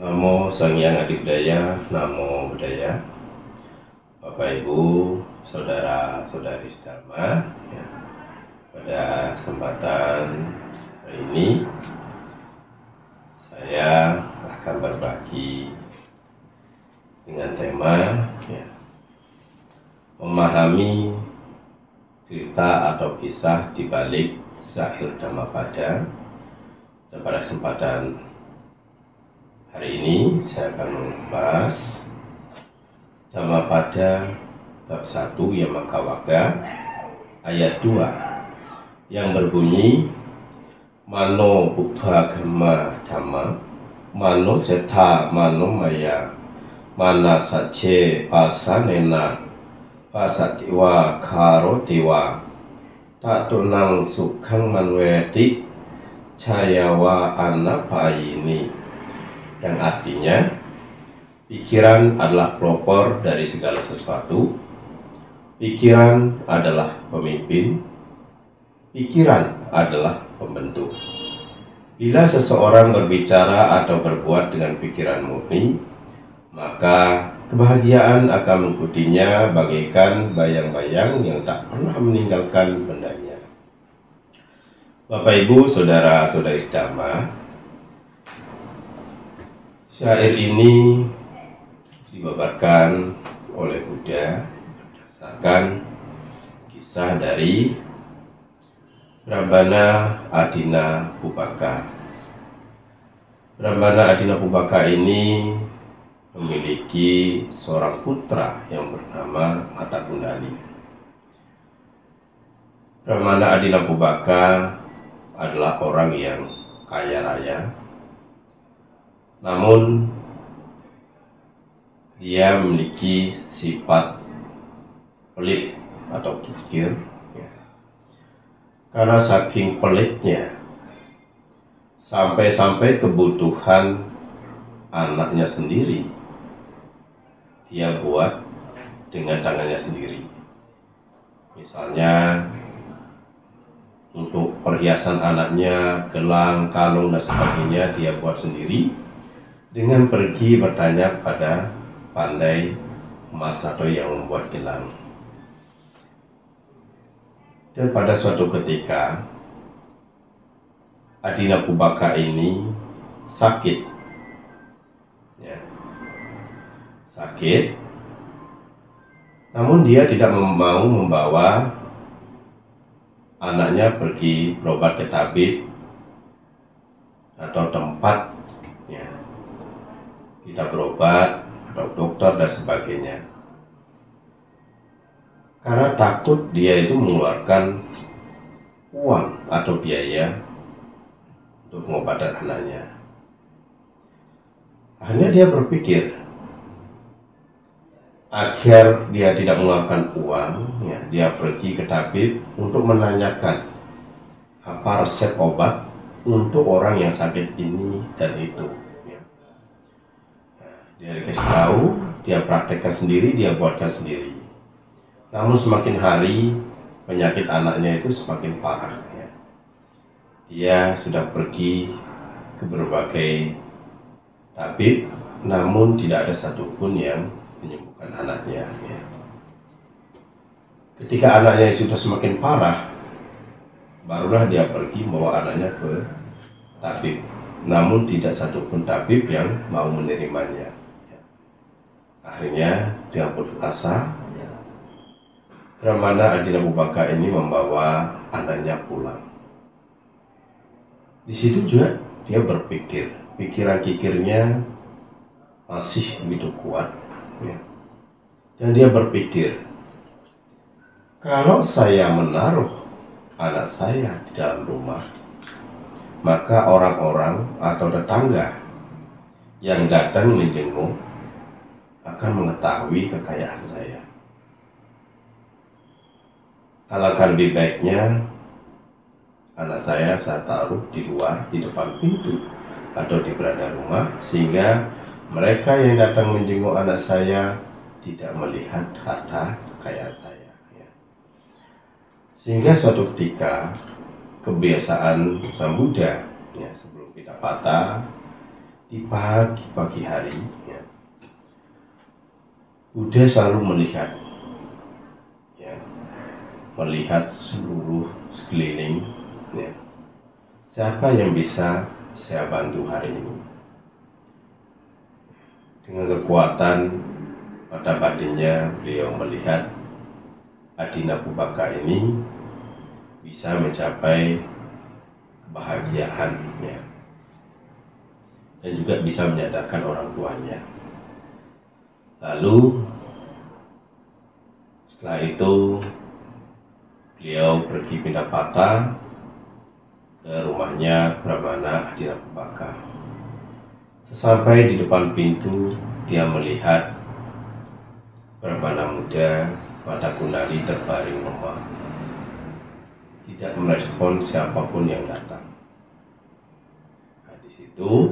Namo Sang Hyang Adibudaya, Namo Buddhaya. Bapak Ibu, saudara-saudari sedharma, ya. Pada kesempatan hari ini saya akan berbagi dengan tema memahami cerita atau kisah di balik syair Dhammapada. Dan pada kesempatan hari ini saya akan membahas Dhammapada bab 1 Yamakawaka ayat 2 yang berbunyi Mano Bubbhagama Dhamma Mano Setha Mano Maya Mana Sace Pasanena Pasatiwa Karotiwa Tatunang Sukhang Manweti Cayawa Anapayini, yang artinya pikiran adalah pelopor dari segala sesuatu, pikiran adalah pemimpin, pikiran adalah pembentuk. Bila seseorang berbicara atau berbuat dengan pikiran murni, maka kebahagiaan akan mengikutinya bagaikan bayang-bayang yang tak pernah meninggalkan bendanya. Bapak Ibu, saudara-saudari sedharma, syair ini dibabarkan oleh Buddha berdasarkan kisah dari Brahmana Adina Pubbaka. Brahmana Adina Pubbaka ini memiliki seorang putra yang bernama Mata Kundali. Brahmana Adina Pubbaka adalah orang yang kaya raya, namun dia memiliki sifat pelit atau kikir, karena saking pelitnya sampai-sampai kebutuhan anaknya sendiri dia buat dengan tangannya sendiri. Misalnya untuk perhiasan anaknya, gelang, kalung, dan sebagainya dia buat sendiri dengan pergi bertanya pada pandai emas atau yang membuat gelang. Dan pada suatu ketika Adina Pubbaka ini sakit, namun dia tidak mau membawa anaknya pergi berobat ke tabib atau tempat kita berobat atau dokter dan sebagainya, karena takut dia itu mengeluarkan uang atau biaya untuk pengobatan anaknya. Akhirnya dia berpikir agar dia tidak mengeluarkan uang, dia pergi ke tabib untuk menanyakan apa resep obat untuk orang yang sakit ini dan itu. Dia dikasih tahu, dia praktekkan sendiri, dia buatkan sendiri. Namun semakin hari penyakit anaknya itu semakin parah. Dia sudah pergi ke berbagai tabib, namun tidak ada satupun yang menyembuhkan anaknya. Ketika anaknya sudah semakin parah, barulah dia pergi membawa anaknya ke tabib, namun tidak satupun tabib yang mau menerimanya. Akhirnya dengan putus asa, Brahmana Adina Pubbaka ini membawa anaknya pulang. Di situ juga dia berpikir, pikiran kikirnya masih begitu kuat, dan dia berpikir, kalau saya menaruh anak saya di dalam rumah, maka orang-orang atau tetangga yang datang menjenguk akan mengetahui kekayaan saya. Alangkah lebih baiknya anak saya taruh di luar, di depan pintu atau di beranda rumah, sehingga mereka yang datang menjenguk anak saya tidak melihat harta kekayaan saya. Sehingga suatu ketika kebiasaan Sang Buddha, sebelum kita patah, di pagi-pagi hari, ya, Buddha selalu melihat seluruh sekeliling, ya, siapa yang bisa saya bantu hari ini. Dengan kekuatan mata batinnya, beliau melihat Adina Pubaka ini bisa mencapai kebahagiaan, ya, dan juga bisa menyadarkan orang tuanya. Lalu setelah itu beliau pergi pindah patah ke rumahnya Brahmana Adina Pubaka. Sesampai di depan pintu, dia melihat Brahmana muda mata kundali terbaring lemah, tidak merespon siapapun yang datang. Nah, di situ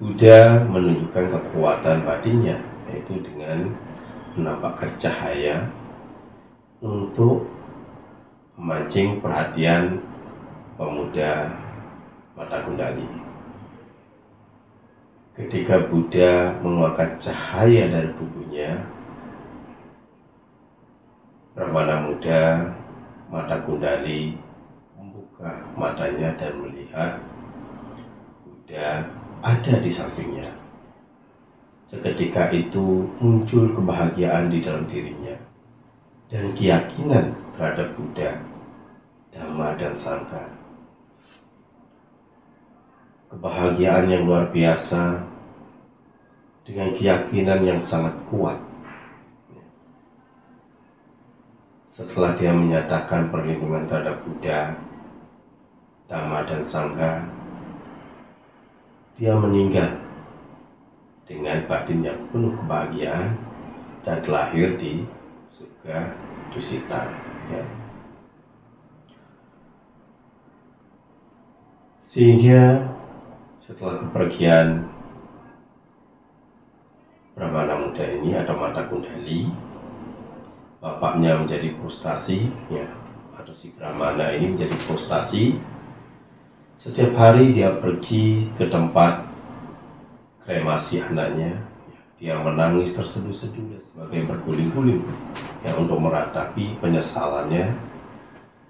Buddha menunjukkan kekuatan batinnya, yaitu dengan menampakkan cahaya untuk memancing perhatian pemuda mata kundali. Ketika Buddha mengeluarkan cahaya dari tubuhnya, Brahmana muda mata kundali membuka matanya dan melihat Buddha ada di sampingnya. Seketika itu muncul kebahagiaan di dalam dirinya dan keyakinan terhadap Buddha, Dhamma, dan Sangha. Kebahagiaan yang luar biasa dengan keyakinan yang sangat kuat. Setelah dia menyatakan perlindungan terhadap Buddha, Dhamma, dan Sangha, dia meninggal dengan batin yang penuh kebahagiaan dan terlahir di surga Dusita, ya. Sehingga setelah kepergian Brahmana muda ini atau mata kundali, bapaknya menjadi frustasi, ya, atau si Brahmana ini menjadi frustasi. Setiap hari dia pergi ke tempat kremasi anaknya, ya, dia menangis terseduh-seduh dan sebagai berguling-guling, ya, untuk meratapi penyesalannya,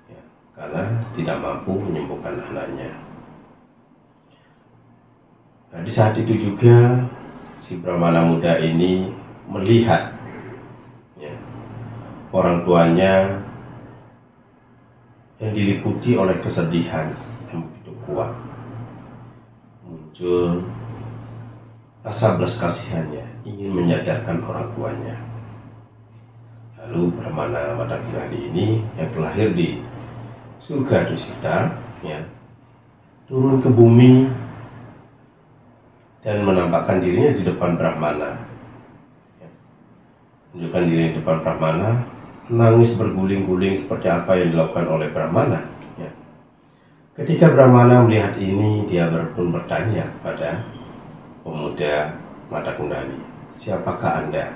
ya, karena tidak mampu menyembuhkan anaknya. Nah, di saat itu juga si Brahmana muda ini melihat, ya, orang tuanya yang diliputi oleh kesedihan yang begitu kuat. Muncul rasa belas kasihannya, ingin menyadarkan orang tuanya. Lalu Brahmana mata kundali ini yang terlahir di surga Dusita, ya, turun ke bumi dan menampakkan dirinya di depan Brahmana, ya, menunjukkan diri di depan Brahmana, menangis berguling-guling seperti apa yang dilakukan oleh Brahmana, ya. Ketika Brahmana melihat ini, dia pun bertanya kepada pemuda mata kundali, "Siapakah Anda,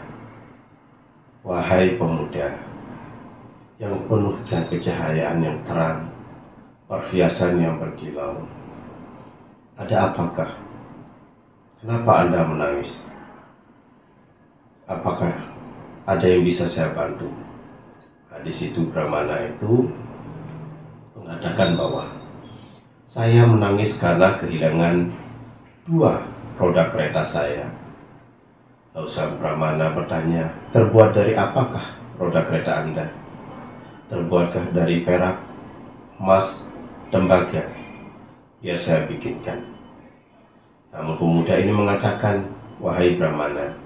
wahai pemuda yang penuh dengan kecahayaan yang terang, perhiasan yang berkilau? Ada apakah? Kenapa Anda menangis? Apakah ada yang bisa saya bantu?" Nah, di situ Brahmana itu mengatakan bahwa saya menangis karena kehilangan 2 roda kereta saya. Lalu sang Brahmana bertanya, "Terbuat dari apakah roda kereta Anda? Terbuatkah dari perak, emas, tembaga? Biar saya bikinkan." Namun pemuda ini mengatakan, "Wahai Brahmana,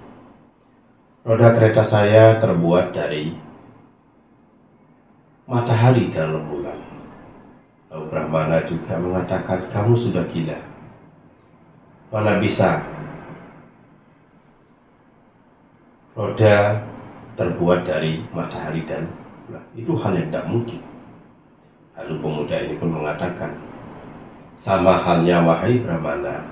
roda kereta saya terbuat dari matahari dan rembulan." Lalu Brahmana juga mengatakan, "Kamu sudah gila. Mana bisa roda terbuat dari matahari dan bulan? Itu hal yang tidak mungkin." Lalu pemuda ini pun mengatakan, "Sama halnya wahai Brahmana,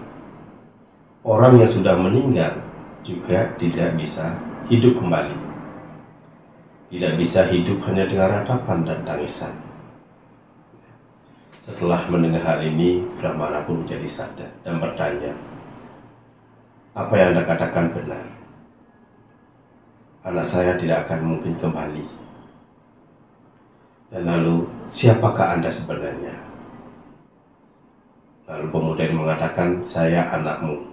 orang yang sudah meninggal juga tidak bisa hidup kembali. Tidak bisa hidup hanya dengan ratapan dan tangisan." Setelah mendengar hal ini, Brahmana pun menjadi sadar dan bertanya, apa yang Anda katakan benar. Anak saya tidak akan mungkin kembali. Dan lalu, siapakah Anda sebenarnya? Lalu pemuda ini mengatakan, saya anakmu,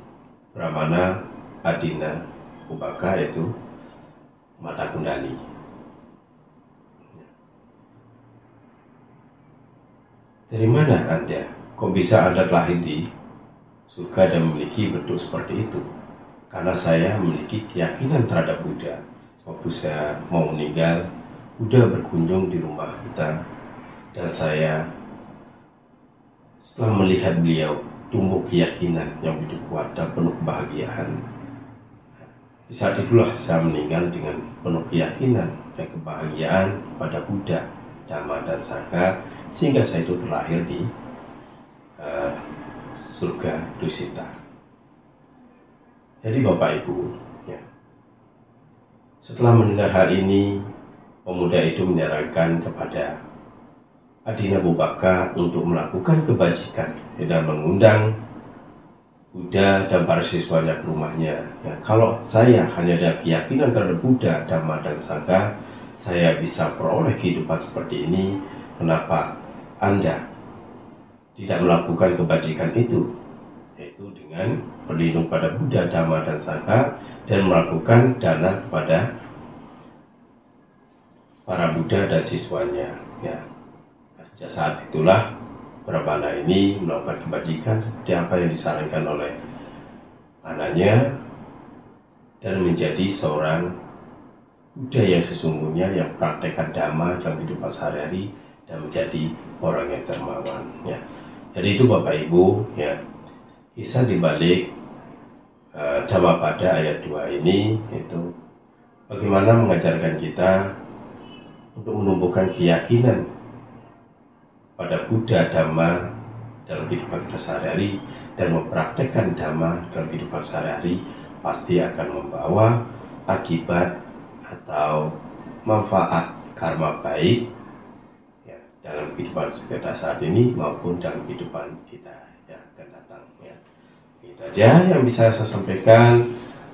Brahmana Adina Ubaka, yaitu Mata Kundali. Dari mana Anda? Kok bisa Anda lahir di surga dan memiliki bentuk seperti itu? Karena saya memiliki keyakinan terhadap Buddha. Waktu saya mau meninggal, Buddha berkunjung di rumah kita, dan saya setelah melihat beliau tumbuh keyakinan yang begitu kuat dan penuh kebahagiaan. Di saat itulah saya meninggal dengan penuh keyakinan dan kebahagiaan pada Buddha, Dhamma, dan Sangha, sehingga saya itu terlahir di surga Dusita. Jadi Bapak Ibu, ya, setelah mendengar hal ini, pemuda itu menyarankan kepada Adina Ubaka untuk melakukan kebajikan dan mengundang Buddha dan para siswanya ke rumahnya. Ya, kalau saya hanya ada keyakinan terhadap Buddha, Dhamma, dan Sangha, saya bisa peroleh kehidupan seperti ini. Kenapa Anda tidak melakukan kebajikan itu? Yaitu dengan berlindung pada Buddha, Dhamma, dan Sangha, dan melakukan dana kepada para Buddha dan siswanya. Ya, sejak saat itulah Brahmana ini melakukan kebajikan seperti apa yang disarankan oleh anaknya, dan menjadi seorang Buddha yang sesungguhnya, yang praktekkan Dhamma dalam kehidupan sehari-hari dan menjadi orang yang dermawan. Ya, jadi itu Bapak Ibu, ya, kisah dibalik Dhammapada ayat 2 ini, yaitu bagaimana mengajarkan kita untuk menumbuhkan keyakinan pada Buddha, Dhamma dalam kehidupan kita sehari-hari, dan mempraktekkan Dhamma dalam kehidupan sehari-hari pasti akan membawa akibat atau manfaat karma baik, ya, dalam kehidupan kita saat ini maupun dalam kehidupan kita yang akan datang. Ya, itu aja yang bisa saya sampaikan.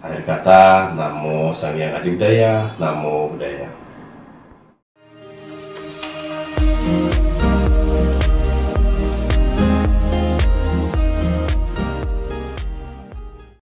Akhir kata, Namo Sang Hyang Adi Budaya, Namo Buddhaya.